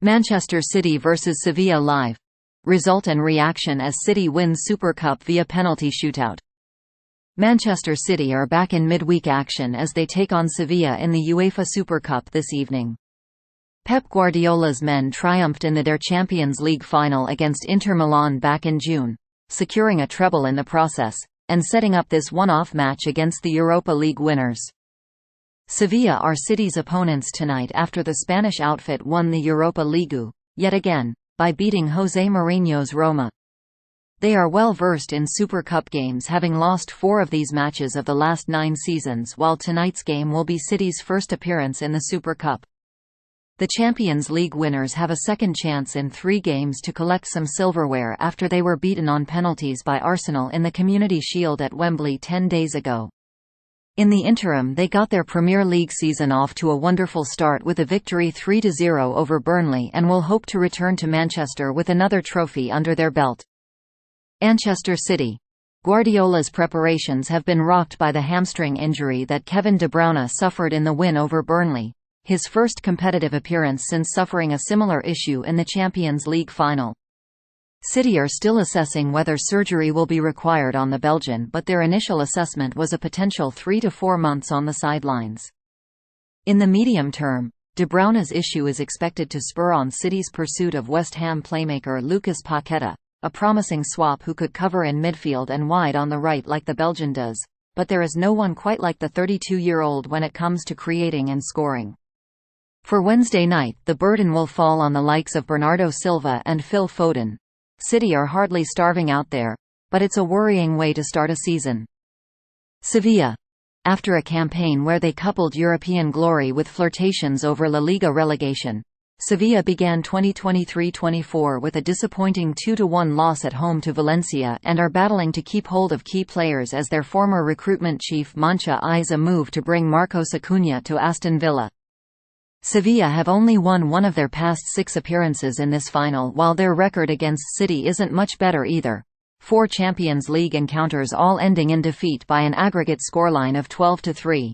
Manchester City vs Sevilla Live Result and reaction as City wins Super Cup via penalty shootout. Manchester City are back in midweek action as they take on Sevilla in the UEFA Super Cup this evening. Pep Guardiola's men triumphed in their Champions League final against Inter Milan back in June, securing a treble in the process, and setting up this one-off match against the Europa League winners. Sevilla are City's opponents tonight after the Spanish outfit won the Europa Leagu, yet again, by beating José Mourinho's Roma. They are well versed in Super Cup games, having lost 4 of these matches of the last 9 seasons, while tonight's game will be City's first appearance in the Super Cup. The Champions League winners have a second chance in 3 games to collect some silverware after they were beaten on penalties by Arsenal in the Community Shield at Wembley 10 days ago. In the interim, they got their Premier League season off to a wonderful start with a victory 3-0 over Burnley and will hope to return to Manchester with another trophy under their belt. Manchester City. Guardiola's preparations have been rocked by the hamstring injury that Kevin De Bruyne suffered in the win over Burnley, his first competitive appearance since suffering a similar issue in the Champions League final. City are still assessing whether surgery will be required on the Belgian, but their initial assessment was a potential 3 to 4 months on the sidelines. In the medium term, De Bruyne's issue is expected to spur on City's pursuit of West Ham playmaker Lucas Paqueta, a promising swap who could cover in midfield and wide on the right like the Belgian does, but there is no one quite like the 32-year-old when it comes to creating and scoring. For Wednesday night, the burden will fall on the likes of Bernardo Silva and Phil Foden. City are hardly starving out there, but it's a worrying way to start a season. Sevilla. After a campaign where they coupled European glory with flirtations over La Liga relegation, Sevilla began 2023-24 with a disappointing 2-1 loss at home to Valencia and are battling to keep hold of key players as their former recruitment chief Mancha eyes a move to bring Marcos Acuna to Aston Villa. Sevilla have only won 1 of their past 6 appearances in this final, while their record against City isn't much better either. 4 Champions League encounters, all ending in defeat by an aggregate scoreline of 12-3.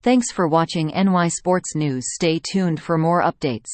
Thanks for watching NY Sports News. Stay tuned for more updates.